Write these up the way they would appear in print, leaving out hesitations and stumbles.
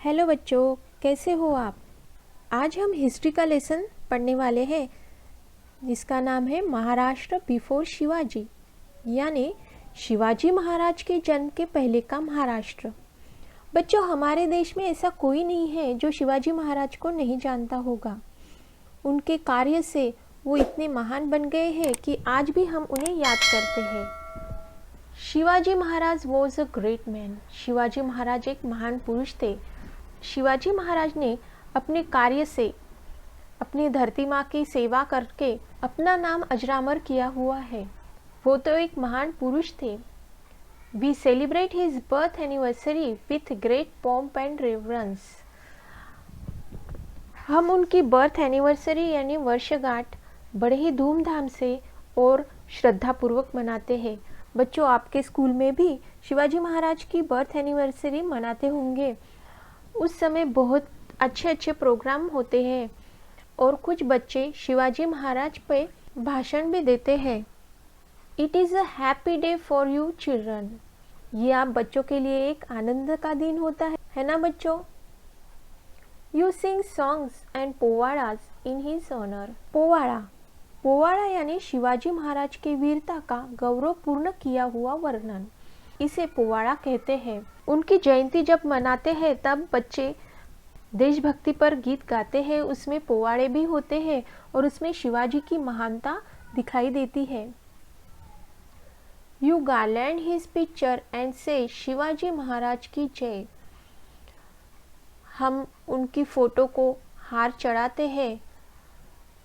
Hello बच्चों, कैसे हो आप। आज हम हिस्ट्री का लेसन पढ़ने वाले हैं जिसका नाम है महाराष्ट्र बिफोर शिवाजी, यानी शिवाजी महाराज के जन्म के पहले का महाराष्ट्र। बच्चों, हमारे देश में ऐसा कोई नहीं है जो शिवाजी महाराज को नहीं जानता होगा। उनके कार्य से वो इतने महान बन गए हैं कि आज भी हम उन्हें याद करते हैं। Shivaji Maharaj was a great man. Shivaji Maharaj एक महान पुरुष थे। शिवाजी महाराज ने अपने कार्य से अपनी धरती माँ की सेवा करके अपना नाम अजरामर किया हुआ है। वो तो एक महान पुरुष थे। We celebrate his birth anniversary with great pomp and reverence. हम उनकी बर्थ एनिवर्सरी यानी वर्षगांठ बड़े ही धूमधाम से और श्रद्धापूर्वक मनाते हैं। बच्चों, आपके स्कूल में भी शिवाजी महाराज की बर्थ एनिवर्सरी मनाते होंगे। उस समय बहुत अच्छे अच्छे प्रोग्राम होते हैं और कुछ बच्चे शिवाजी महाराज पे भाषण भी देते हैं। It is a happy day for you children. ये आप बच्चों के लिए एक आनंद का दिन होता है ना बच्चों। You sing songs and powadas in his honour. पोवाड़ा यानी शिवाजी महाराज की वीरता का गौरवपूर्ण किया हुआ वर्णन, इसे पोवाड़ा कहते हैं। उनकी जयंती जब मनाते हैं तब बच्चे देशभक्ति पर गीत गाते हैं। उसमें पोवाड़े भी होते हैं और उसमें शिवाजी की महानता दिखाई देती है। You garland his picture and से शिवाजी महाराज की जय। हम उनकी फोटो को हार चढ़ाते हैं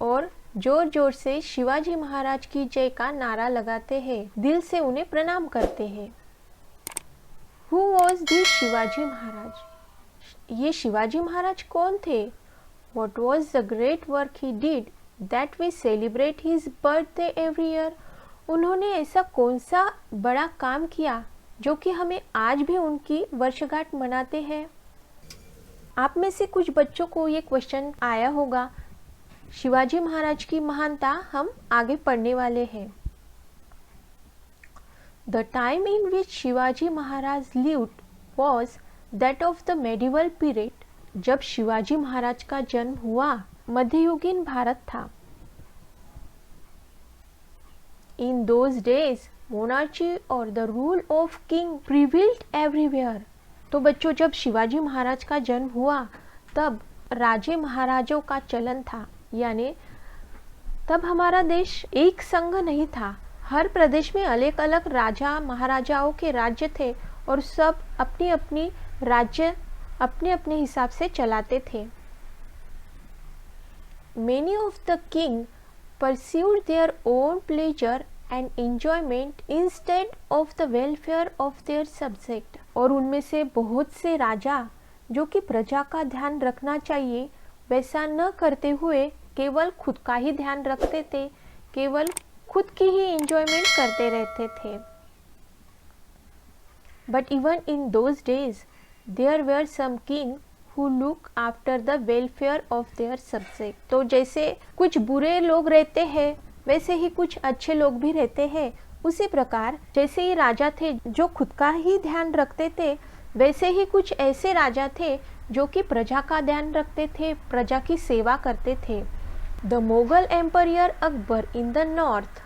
और जोर जोर से शिवाजी महाराज की जय का नारा लगाते हैं, दिल से उन्हें प्रणाम करते हैं। Who was this Shivaji Maharaj? ये शिवाजी महाराज कौन थे? What was the great work he did that we celebrate his birthday every year? उन्होंने ऐसा कौन सा बड़ा काम किया जो कि हमें आज भी उनकी वर्षगांठ मनाते हैं। आप में से कुछ बच्चों को ये क्वेश्चन आया होगा। शिवाजी महाराज की महानता हम आगे पढ़ने वाले हैं। The time in which Shivaji Maharaj lived was that of the medieval period. जब शिवाजी महाराज का जन्म हुआ मध्ययुगीन भारत था। In those days, monarchy or the rule of king prevailed everywhere. तो बच्चों, जब शिवाजी महाराज का जन्म हुआ तब राजे महाराजों का चलन था, यानी तब हमारा देश एक संघ नहीं था। हर प्रदेश में अलग अलग राजा महाराजाओं के राज्य थे और सब अपनी अपनी राज्य अपने अपने हिसाब से चलाते थे। Many of the king pursued their own pleasure and enjoyment instead of the welfare of their subject. और उनमें से बहुत से राजा जो कि प्रजा का ध्यान रखना चाहिए वैसा न करते हुए केवल खुद का ही ध्यान रखते थे, केवल खुद की ही एंजॉयमेंट करते रहते थे। But even in those days, there were some king who look after the welfare of their subject. तो जैसे कुछ बुरे लोग रहते हैं वैसे ही कुछ अच्छे लोग भी रहते हैं। उसी प्रकार जैसे ही राजा थे जो खुद का ही ध्यान रखते थे, वैसे ही कुछ ऐसे राजा थे जो कि प्रजा का ध्यान रखते थे, प्रजा की सेवा करते थे। The Mughal empire Akbar in the north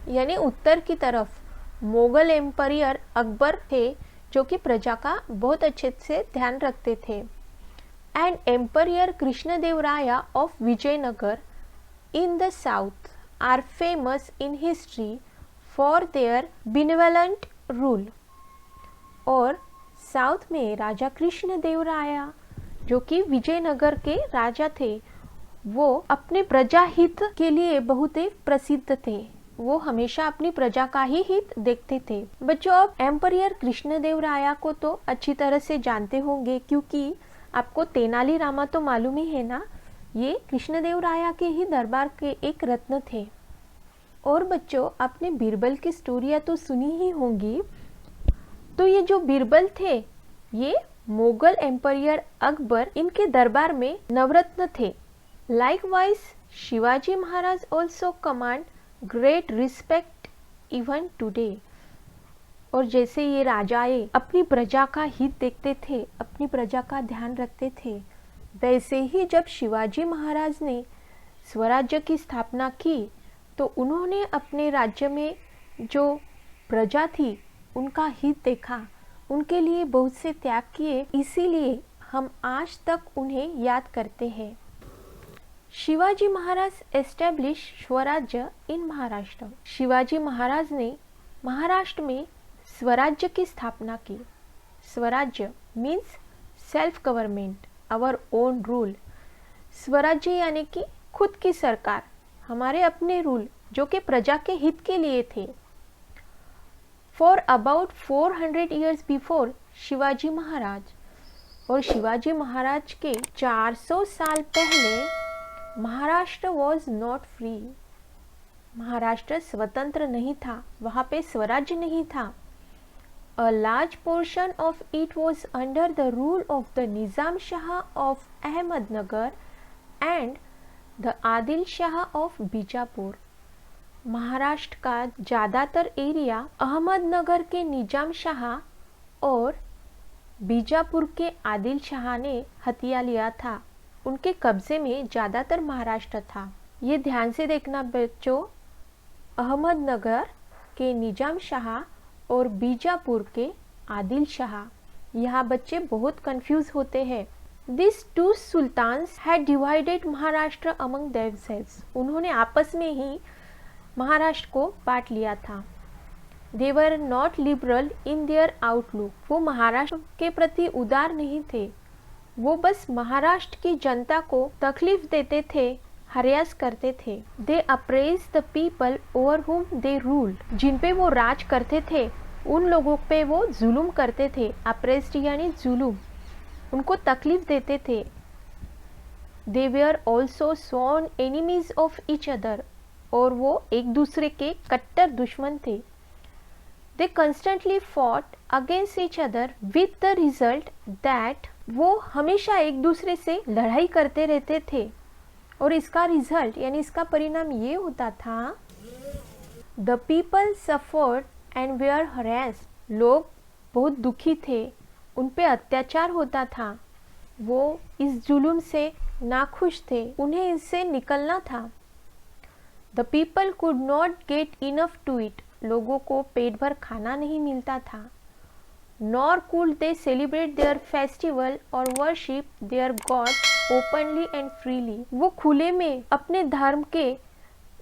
यानी उत्तर की तरफ मुगल एम्पायर अकबर थे जो कि प्रजा का बहुत अच्छे से ध्यान रखते थे। And empire Krishnadevaraya of Vijayanagar in the south are famous in history for their benevolent rule. और साउथ में राजा कृष्णदेवराया जो कि विजयनगर के राजा थे, वो अपने प्रजा हित के लिए बहुत ही प्रसिद्ध थे। वो हमेशा अपनी प्रजा का ही हित देखते थे। बच्चों, आप एम्पायर कृष्णदेवराया को तो अच्छी तरह से जानते होंगे क्योंकि आपको तेनाली रामा तो मालूम ही है ना। ये कृष्णदेवराया के ही दरबार के एक रत्न थे। और बच्चों, आपने बीरबल की स्टोरियाँ तो सुनी ही होंगी। तो ये जो बीरबल थे ये मुगल एम्पायर अकबर इनके दरबार में नवरत्न थे। Likewise, Shivaji Maharaj also command great respect even today. और जैसे ये राजाएं अपनी प्रजा का हित देखते थे, अपनी प्रजा का ध्यान रखते थे, वैसे ही जब शिवाजी महाराज ने स्वराज्य की स्थापना की तो उन्होंने अपने राज्य में जो प्रजा थी उनका हित देखा, उनके लिए बहुत से त्याग किए, इसीलिए हम आज तक उन्हें याद करते हैं। शिवाजी महाराज एस्टैब्लिश स्वराज्य इन महाराष्ट्र। शिवाजी महाराज ने महाराष्ट्र में स्वराज्य की स्थापना की। Swarajya means self government, our own rule. Swarajya यानी कि खुद की सरकार, हमारे अपने रूल जो कि प्रजा के हित के लिए थे। For about 400 years before Shivaji Maharaj, और शिवाजी महाराज के 400 साल पहले Maharashtra was not free. Maharashtra स्वतंत्र नहीं था, वहाँ पे स्वराज्य नहीं था। A large portion of it was under the rule of the Nizam Shah of Ahmednagar and the Adil Shah of Bijapur. Maharashtra का ज़्यादातर एरिया अहमदनगर के निजाम शाह और बीजापुर के आदिल शाह ने हथिया लिया था। उनके कब्जे में ज़्यादातर महाराष्ट्र था। ये ध्यान से देखना बच्चों, अहमदनगर के निजाम शाह और बीजापुर के आदिल शाह। यहाँ बच्चे बहुत कंफ्यूज होते हैं। These two sultans had divided Maharashtra among themselves. उन्होंने आपस में ही महाराष्ट्र को बांट लिया था। They were not liberal in their outlook. वो महाराष्ट्र के प्रति उदार नहीं थे, वो बस महाराष्ट्र की जनता को तकलीफ देते थे, हरास करते थे। They oppressed the people over whom they ruled. जिन पे वो राज करते थे उन लोगों पे वो जुल्म करते थे। Oppressed यानी जुल्म, उनको तकलीफ देते थे। They were also sworn enemies of each other. और वो एक दूसरे के कट्टर दुश्मन थे। They constantly fought against each other with the result that वो हमेशा एक दूसरे से लड़ाई करते रहते थे, और इसका रिजल्ट यानी इसका परिणाम ये होता था, The people suffered and were harassed. लोग बहुत दुखी थे, उन पे अत्याचार होता था, वो इस जुल्म से नाखुश थे, उन्हें इससे निकलना था। The people could not get enough to eat. लोगों को पेट भर खाना नहीं मिलता था। Nor could they celebrate their festival or worship their God openly and freely. वो खुले में अपने धर्म के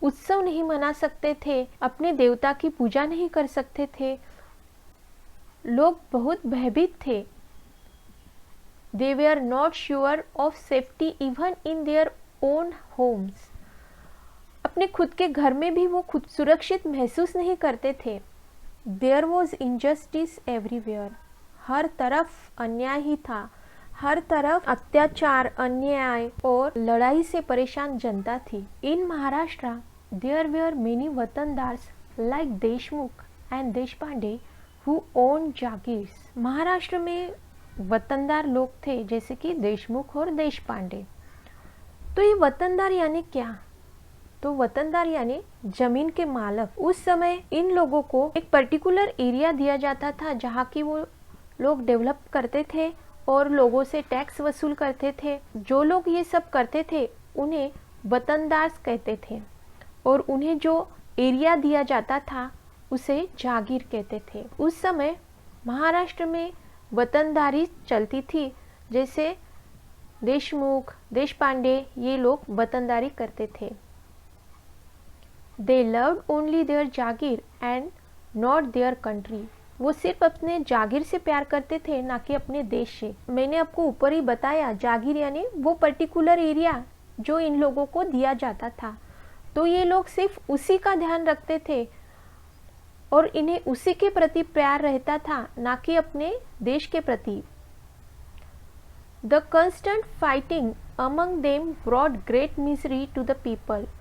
उत्सव नहीं मना सकते थे, अपने देवता की पूजा नहीं कर सकते थे। लोग बहुत भयभीत थे। They were not sure of safety even in their own homes. अपने खुद के घर में भी वो खुद सुरक्षित महसूस नहीं करते थे। There was injustice everywhere. हर तरफ अन्याय ही था, हर तरफ अत्याचार, अन्याय और लड़ाई से परेशान जनता थी। In Maharashtra, there were many वतनदार्स like Deshmukh and Deshpande who owned jagirs. Maharashtra में वतनदार लोग थे जैसे कि देशमुख और देशपांडे। तो ये वतनदार यानी क्या? तो वतनदार यानी जमीन के मालक। उस समय इन लोगों को एक पर्टिकुलर एरिया दिया जाता था जहाँ की वो लोग डेवलप करते थे और लोगों से टैक्स वसूल करते थे। जो लोग ये सब करते थे उन्हें वतनदार कहते थे, और उन्हें जो एरिया दिया जाता था उसे जागीर कहते थे। उस समय महाराष्ट्र में वतनदारी चलती थी, जैसे देशमुख, देशपांडे ये लोग वतनदारी करते थे। They loved only their Jagir and not their country. वो सिर्फ अपने जागीर से प्यार करते थे, ना कि अपने देश से। मैंने आपको ऊपर ही बताया, जागीर यानी वो पर्टिकुलर एरिया जो इन लोगों को दिया जाता था। तो ये लोग सिर्फ उसी का ध्यान रखते थे और इन्हें उसी के प्रति प्यार रहता था, ना कि अपने देश के प्रति। The constant fighting among them brought great misery to the people.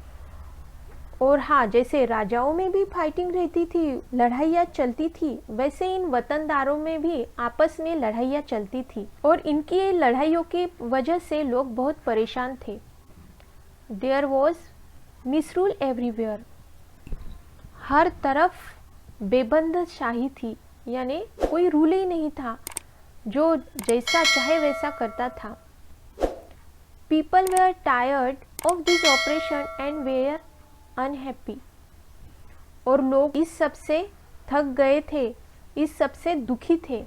और हाँ, जैसे राजाओं में भी फाइटिंग रहती थी, लड़ाइयाँ चलती थी, वैसे इन वतनदारों में भी आपस में लड़ाइयाँ चलती थी, और इनकी लड़ाइयों की वजह से लोग बहुत परेशान थे। There was misrule everywhere. हर तरफ बेबंद शाही थी, यानी कोई रूल ही नहीं था, जो जैसा चाहे वैसा करता था। People were tired of this operation and were unhappy. और लोग इस सब से थक गए थे, इस सब से दुखी थे।